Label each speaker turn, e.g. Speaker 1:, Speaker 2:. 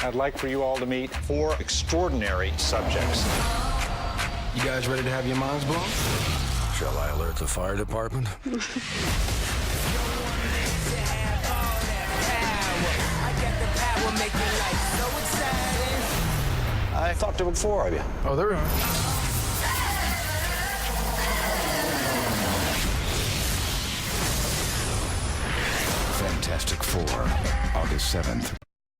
Speaker 1: I'd like for you all to meet 4 extraordinary subjects.
Speaker 2: You guys ready to have your minds blown?
Speaker 3: Shall I alert the fire department? I thought there were 4 of you.
Speaker 2: Oh, there we are.
Speaker 4: Fantastic Four, August 7th.